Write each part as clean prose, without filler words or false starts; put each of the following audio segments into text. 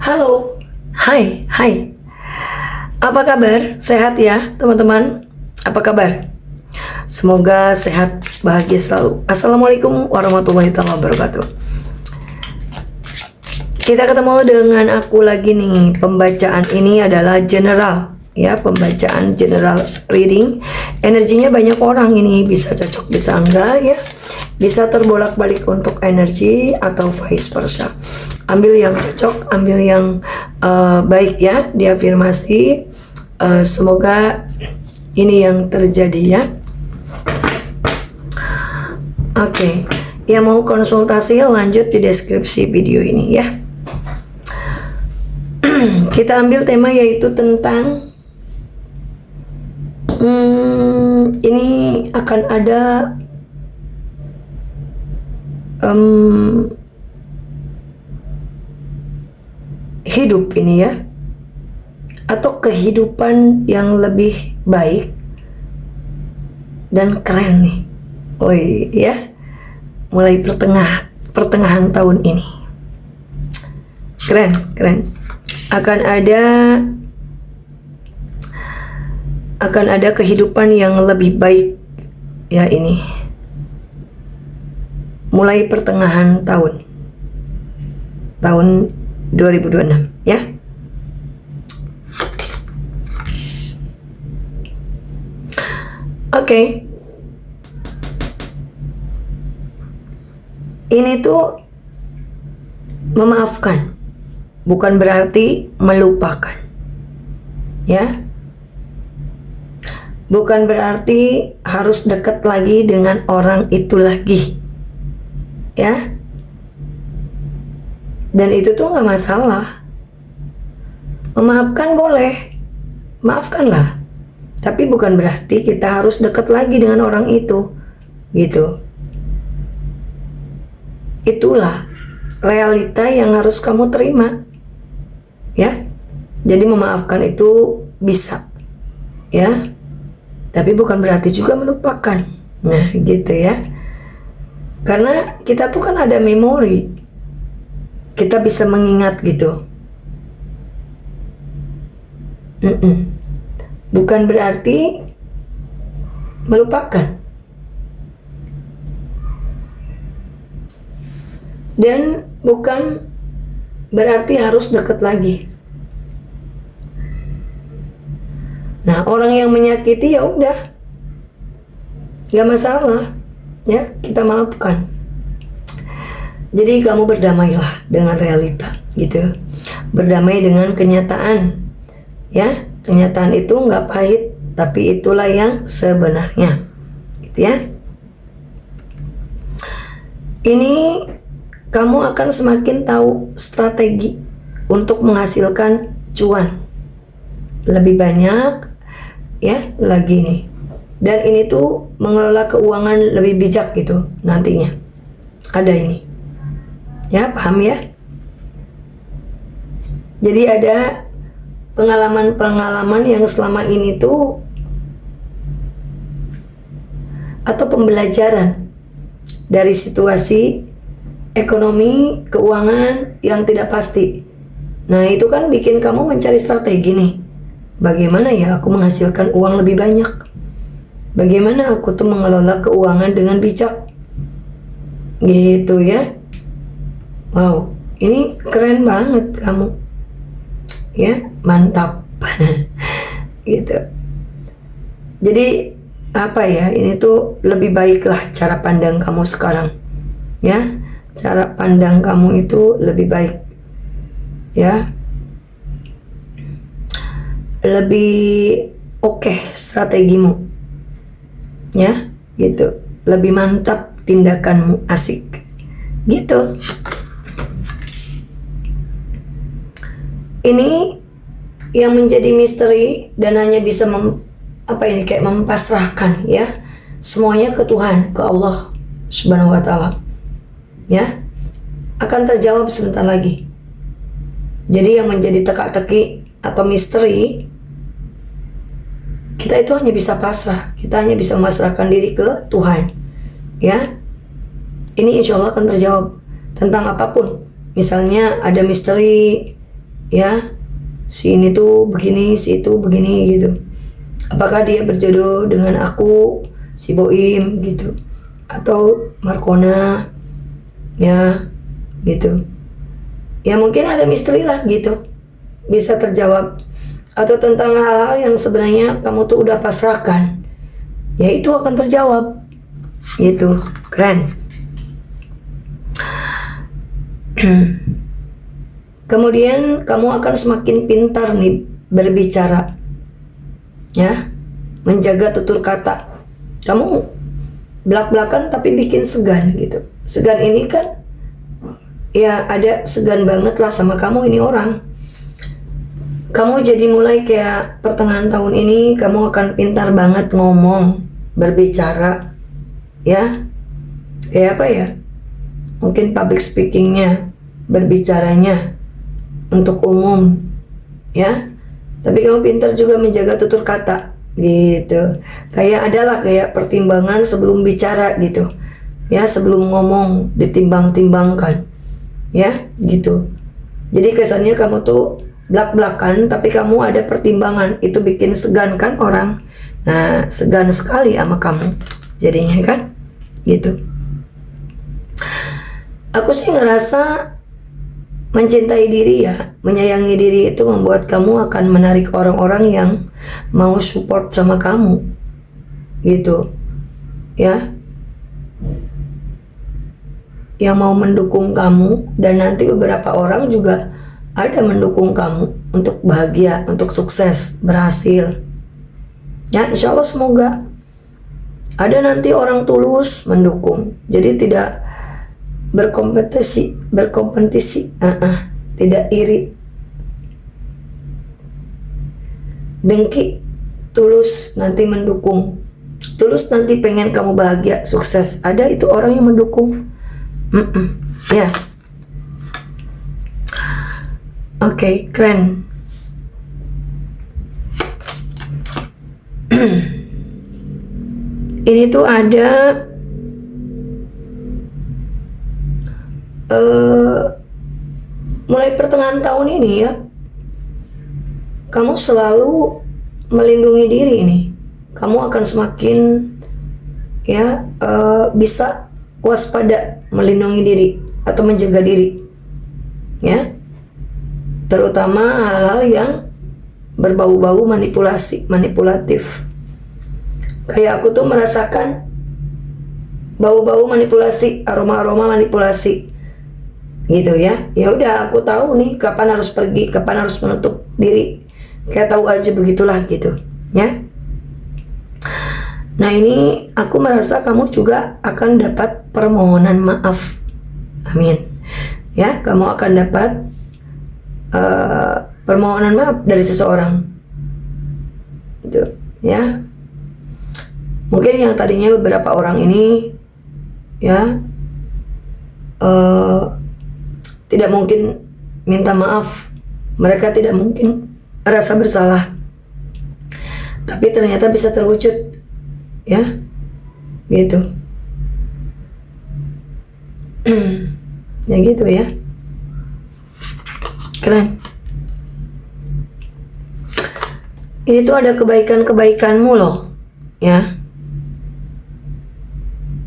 Halo, hai. Apa kabar? Sehat ya, teman-teman? Apa kabar? Semoga sehat, bahagia selalu. Assalamualaikum warahmatullahi wabarakatuh. Kita ketemu dengan aku lagi nih. Pembacaan ini adalah general, ya, pembacaan general reading. Energinya banyak orang ini, bisa cocok, bisa enggak ya. Bisa terbolak-balik untuk energi atau vice versa. Ambil yang cocok, ambil yang baik ya, diafirmasi. Semoga ini yang terjadi ya. Oke, yang mau konsultasi lanjut di deskripsi video ini ya. Kita ambil tema yaitu tentang ini akan ada hidup ini ya, atau kehidupan yang lebih baik dan keren nih. Ya, mulai pertengahan tahun ini keren. Akan ada kehidupan yang lebih baik ya, ini mulai pertengahan tahun 2026 ya. Oke. Ini tuh memaafkan, bukan berarti melupakan. Ya. Bukan berarti harus dekat lagi dengan orang itu lagi. Ya. Dan itu tuh gak masalah. Memaafkan boleh, maafkanlah. Tapi bukan berarti kita harus dekat lagi dengan orang itu, gitu. Itulah realita yang harus kamu terima, ya. Jadi memaafkan itu bisa, ya. Tapi bukan berarti juga melupakan. Nah, gitu ya. Karena kita tuh kan ada memori, kita bisa mengingat gitu. Bukan berarti melupakan. Dan bukan berarti harus dekat lagi. Nah, orang yang menyakiti ya udah, gak masalah, ya, kita maafkan. Jadi kamu berdamailah dengan realita, gitu. Berdamai dengan kenyataan, ya. Kenyataan itu nggak pahit, tapi itulah yang sebenarnya, gitu ya. Ini kamu akan semakin tahu strategi untuk menghasilkan cuan lebih banyak, ya, lagi nih. Dan ini tuh mengelola keuangan lebih bijak gitu nantinya. Ada ini, ya, paham ya? Jadi ada pengalaman-pengalaman yang selama ini tuh, atau pembelajaran dari situasi ekonomi keuangan yang tidak pasti. Nah, itu kan bikin kamu mencari strategi nih. Bagaimana ya aku menghasilkan uang lebih banyak? Bagaimana aku tuh mengelola keuangan dengan bijak? Gitu ya. Wow, ini keren banget kamu. Ya, mantap. Gitu. Jadi apa ya, ini tuh lebih baiklah cara pandang kamu sekarang, ya. Cara pandang kamu itu lebih baik, ya, lebih oke strategimu, ya, gitu. Lebih mantap tindakanmu, asik, gitu. Ini yang menjadi misteri dan hanya bisa kayak mempasrahkan ya semuanya ke Tuhan, ke Allah Subhanahu wa taala. Ya, akan terjawab sebentar lagi. Jadi yang menjadi teka-teki atau misteri, kita itu hanya bisa pasrah, kita hanya bisa memasrahkan diri ke Tuhan. Ya, ini insya Allah akan terjawab tentang apapun. Misalnya ada misteri ya, si ini tuh begini, si itu begini gitu. Apakah dia berjodoh dengan aku, si Boim gitu, atau Markona, ya gitu. Ya mungkin ada misteri lah gitu, bisa terjawab. Atau tentang hal-hal yang sebenarnya kamu tuh udah pasrahkan, ya itu akan terjawab gitu. Keren. Kemudian kamu akan semakin pintar nih berbicara, ya, menjaga tutur kata. Kamu belak-belakan tapi bikin segan gitu. Segan ini kan, ya ada segan banget lah sama kamu ini orang. Kamu jadi mulai kayak pertengahan tahun ini kamu akan pintar banget ngomong, berbicara, ya. Kayak apa ya? Mungkin public speakingnya, berbicaranya untuk umum, ya. Tapi kamu pintar juga menjaga tutur kata, gitu. Kayak adalah kayak pertimbangan sebelum bicara gitu, ya. Sebelum ngomong ditimbang-timbangkan, ya, gitu. Jadi kesannya kamu tuh blak-blakan, tapi kamu ada pertimbangan. Itu bikin segan kan orang. Nah, segan sekali sama kamu, jadinya kan, gitu. Aku sih ngerasa mencintai diri ya, menyayangi diri itu membuat kamu akan menarik orang-orang yang mau support sama kamu, gitu, ya, yang mau mendukung kamu. Dan nanti beberapa orang juga ada mendukung kamu untuk bahagia, untuk sukses, berhasil, ya. Insya Allah semoga ada nanti orang tulus mendukung, jadi tidak berkompetisi, tidak iri, dengki, tulus nanti mendukung, tulus nanti pengen kamu bahagia, sukses. Ada itu orang yang mendukung, ya. Oke, keren. Ini tuh ada mulai pertengahan tahun ini ya, kamu selalu melindungi diri nih. Kamu akan semakin, ya, bisa waspada melindungi diri atau menjaga diri, ya. Terutama hal-hal yang berbau-bau manipulatif. Kayak aku tuh merasakan bau-bau manipulasi, aroma-aroma manipulasi, gitu ya. Ya udah, aku tahu nih kapan harus pergi, kapan harus menutup diri. Kayak tahu aja begitulah gitu, ya. Nah, ini aku merasa kamu juga akan dapat permohonan maaf. Amin. Ya, kamu akan dapat permohonan maaf dari seseorang, gitu, ya. Mungkin yang tadinya beberapa orang ini, ya, tidak mungkin minta maaf, mereka tidak mungkin rasa bersalah, tapi ternyata bisa terwujud, ya, gitu. Ya gitu ya, keren. Ini tuh ada kebaikan-kebaikanmu loh, ya.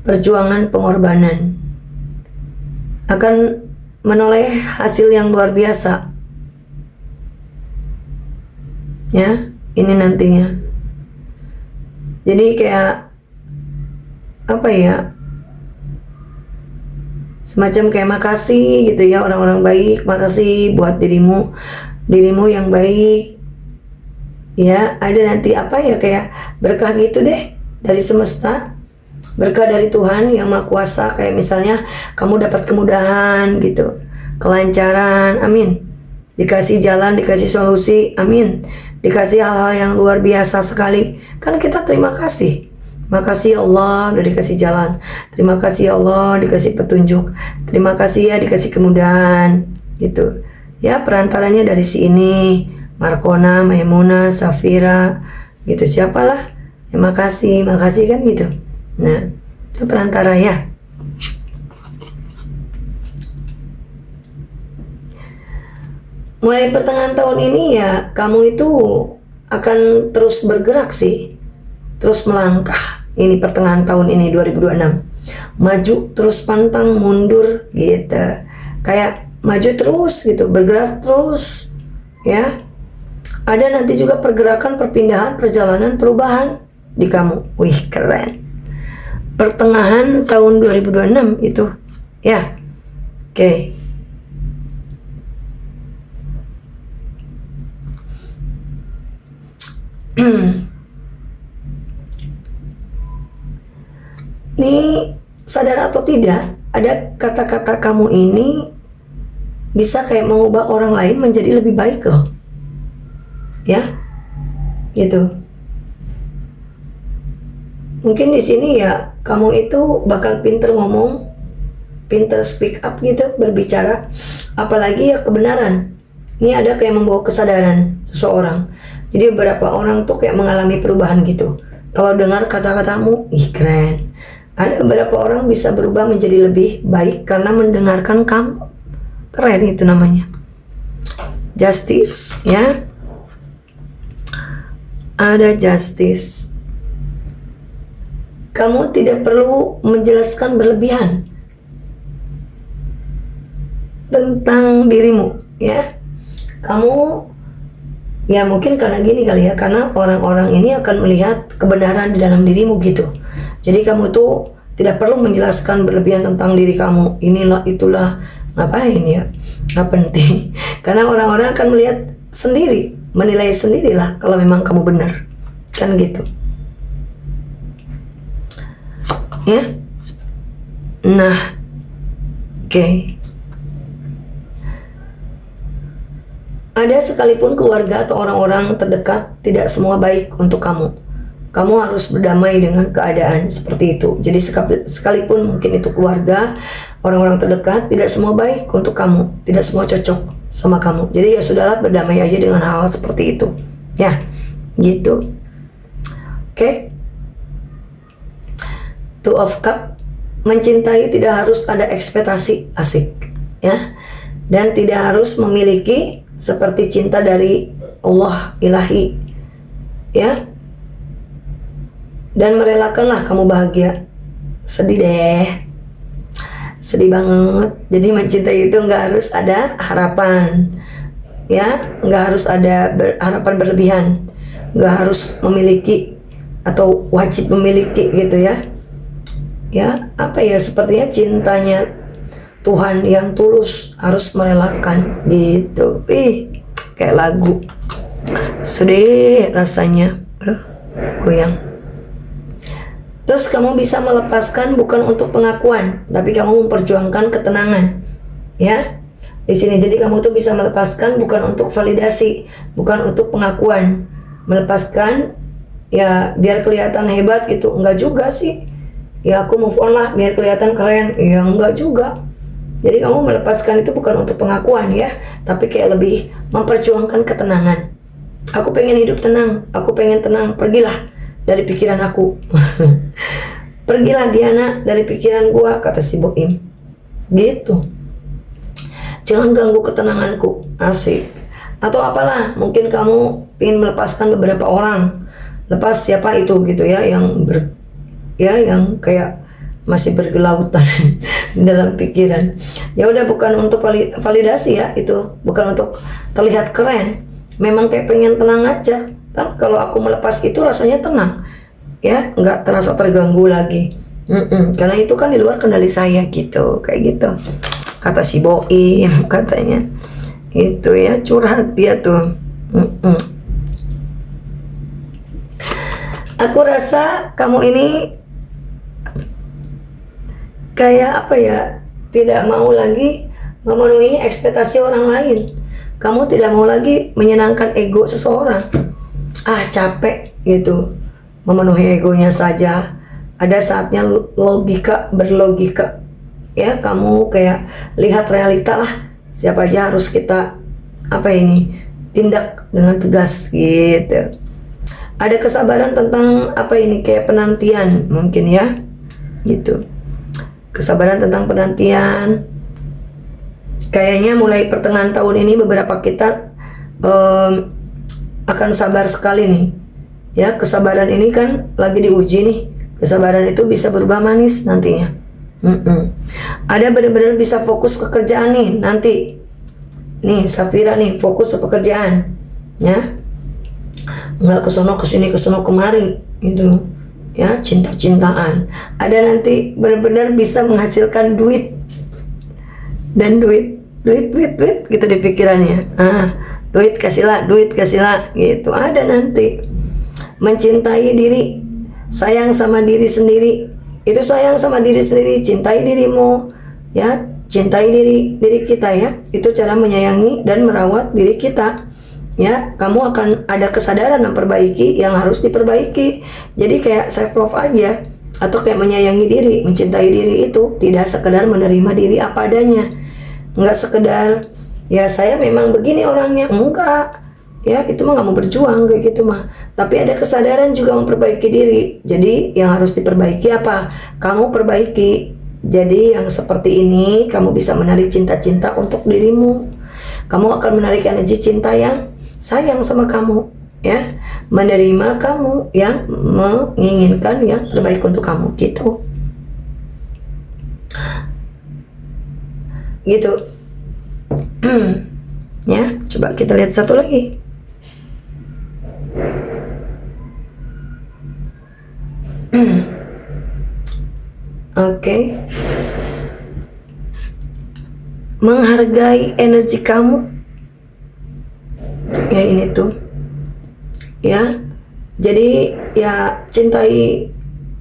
Perjuangan, pengorbanan akan menoleh hasil yang luar biasa, ya. Ini nantinya jadi kayak apa ya, semacam kayak makasih gitu ya, orang-orang baik, makasih buat dirimu yang baik, ya. Ada nanti apa ya, kayak berkah gitu deh dari semesta, berkah dari Tuhan yang Maha Kuasa. Kayak misalnya kamu dapat kemudahan gitu, kelancaran, amin. Dikasih jalan, dikasih solusi, amin. Dikasih hal-hal yang luar biasa sekali. Kan kita terima kasih. Makasih ya Allah udah dikasih jalan. Terima kasih ya Allah dikasih petunjuk. Terima kasih ya dikasih kemudahan, gitu. Ya, perantaranya dari si ini, Markona, Maimunah, Safira, gitu, siapalah. Ya, makasih kan gitu. Nah, itu perantara ya. mulai pertengahan tahun ini ya kamu itu akan terus bergerak sih, terus melangkah. Ini pertengahan tahun ini 2026, maju terus pantang mundur gitu, kayak maju terus gitu, bergerak terus ya. Ada nanti juga pergerakan, perpindahan, perjalanan, perubahan di kamu. Wih keren, pertengahan tahun 2026 itu ya. Oke. Nih, sadar atau tidak, ada kata-kata kamu ini bisa kayak mengubah orang lain menjadi lebih baik loh. Ya, gitu. Mungkin di sini ya kamu itu bakal pinter ngomong, pinter speak up gitu, berbicara, apalagi ya kebenaran. Ini ada kayak membawa kesadaran seseorang. Jadi beberapa orang tuh kayak mengalami perubahan gitu. Kalau dengar kata-katamu, ih keren. Ada beberapa orang bisa berubah menjadi lebih baik karena mendengarkan kamu. Keren itu namanya. Justice, ya. Ada justice. Kamu tidak perlu menjelaskan berlebihan tentang dirimu, ya. Kamu, ya mungkin karena gini kali ya, karena orang-orang ini akan melihat kebenaran di dalam dirimu gitu. Jadi kamu tuh tidak perlu menjelaskan berlebihan tentang diri kamu. Inilah, itulah, ngapain ya? Nggak penting. Karena orang-orang akan melihat sendiri, menilai sendirilah kalau memang kamu benar. Kan gitu. Ya. Nah, oke. Ada sekalipun keluarga atau orang-orang terdekat, tidak semua baik untuk kamu. Kamu harus berdamai dengan keadaan seperti itu. Jadi sekalipun mungkin itu keluarga, orang-orang terdekat, tidak semua baik untuk kamu, tidak semua cocok sama kamu. Jadi ya sudahlah, berdamai aja dengan hal seperti itu. Ya, gitu. Oke. Two of Cup, mencintai tidak harus ada ekspektasi, asik, ya. Dan tidak harus memiliki seperti cinta dari Allah ilahi, ya. Dan merelakanlah kamu bahagia. Sedih deh, sedih banget. Jadi mencintai itu nggak harus ada harapan, ya, nggak harus ada harapan berlebihan, nggak harus memiliki atau wajib memiliki gitu ya. Ya, apa ya, sepertinya cintanya Tuhan yang tulus harus merelakan gitu. Ih, kayak lagu. Sedih rasanya. Aduh, goyang. Terus kamu bisa melepaskan bukan untuk pengakuan, tapi kamu memperjuangkan ketenangan. Ya. Di sini jadi kamu tuh bisa melepaskan bukan untuk validasi, bukan untuk pengakuan. Melepaskan ya biar kelihatan hebat gitu. Enggak juga sih. Ya aku move on lah biar kelihatan keren. Ya enggak juga. Jadi kamu melepaskan itu bukan untuk pengakuan ya, tapi kayak lebih memperjuangkan ketenangan. Aku pengen hidup tenang, aku pengen tenang, pergilah dari pikiran aku. Pergilah Diana dari pikiran gua, kata si Boim. Gitu. Jangan ganggu ketenanganku, asik. Atau apalah, mungkin kamu ingin melepaskan beberapa orang. Lepas siapa itu gitu ya, yang kayak masih bergelautan dalam pikiran. Ya udah, bukan untuk validasi ya, itu bukan untuk terlihat keren. Memang kayak pengen tenang aja. Kan kalau aku melepas itu rasanya tenang, ya, nggak terasa terganggu lagi. Karena itu kan di luar kendali saya gitu, kayak gitu. Kata si Boim katanya, itu ya, curhat dia tuh. Aku rasa kamu ini kayak apa ya, tidak mau lagi memenuhi ekspektasi orang lain. Kamu tidak mau lagi menyenangkan ego seseorang. Capek gitu memenuhi egonya saja. Ada saatnya logika berlogika, ya. Kamu kayak lihat realita lah. Siapa aja harus kita tindak dengan tegas gitu. Ada kesabaran tentang kayak penantian mungkin ya, gitu. Kesabaran tentang penantian. Kayaknya mulai pertengahan tahun ini beberapa kita akan sabar sekali nih. Ya, kesabaran ini kan lagi diuji nih. Kesabaran itu bisa berubah manis nantinya. Ada benar-benar bisa fokus ke kerjaan nih nanti. Nih Safira nih fokus ke pekerjaan, ya. Nggak kesono kesini kesono kemari gitu. Ya, cinta-cintaan. Ada nanti benar-benar bisa menghasilkan duit dan duit gitu di pikirannya. Duit kasihlah gitu. Ada nanti mencintai diri, sayang sama diri sendiri. Itu sayang sama diri sendiri, cintai dirimu, ya, cintai diri kita ya. Itu cara menyayangi dan merawat diri kita. Ya, kamu akan ada kesadaran memperbaiki yang harus diperbaiki. Jadi kayak self love aja, atau kayak menyayangi diri, mencintai diri itu tidak sekedar menerima diri apa adanya. Enggak sekedar ya saya memang begini orangnya, enggak. Ya, itu mah nggak mau berjuang kayak gitu mah. Tapi ada kesadaran juga memperbaiki diri. Jadi yang harus diperbaiki apa? Kamu perbaiki. Jadi yang seperti ini kamu bisa menarik cinta-cinta untuk dirimu. Kamu akan menarik energi cinta yang sayang sama kamu, ya, menerima kamu, yang menginginkan yang terbaik untuk kamu, gitu. Ya, coba kita lihat satu lagi. Oke. Menghargai energi kamu. Ya, ini tuh. Ya. Jadi ya cintai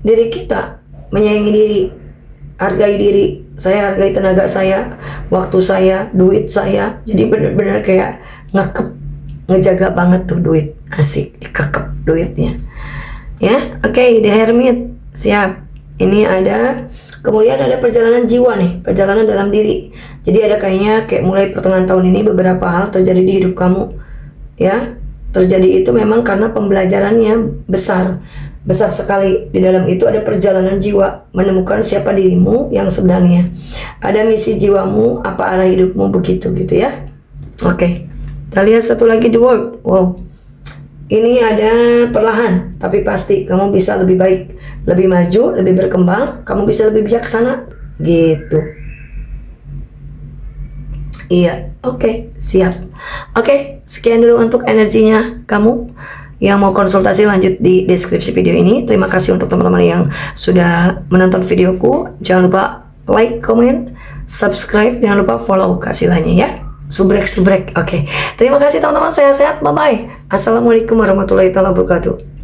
diri kita, menyayangi diri, hargai diri. Saya hargai tenaga saya, waktu saya, duit saya. Jadi benar-benar kayak ngejaga banget tuh duit. Asik, dikekep duitnya. Ya, oke, The Hermit. Siap. Ini ada, kemudian ada perjalanan jiwa nih, perjalanan dalam diri. Jadi ada kayaknya kayak mulai pertengahan tahun ini beberapa hal terjadi di hidup kamu. Ya, terjadi itu memang karena pembelajarannya besar sekali. Di dalam itu ada perjalanan jiwa, menemukan siapa dirimu yang sebenarnya. Ada misi jiwamu, apa arah hidupmu, begitu gitu ya. Oke, kita lihat satu lagi, The World. Wow, ini ada perlahan tapi pasti kamu bisa lebih baik, lebih maju, lebih berkembang. Kamu bisa lebih bijaksana gitu. Iya, oke, siap. Oke, sekian dulu untuk energinya kamu. Yang mau konsultasi lanjut di deskripsi video ini. Terima kasih untuk teman-teman yang sudah menonton videoku. Jangan lupa like, comment, subscribe. Jangan lupa follow kasihlannya ya. Subrek. Oke. Terima kasih teman-teman. Sehat-sehat. Bye-bye. Assalamualaikum warahmatullahi wabarakatuh.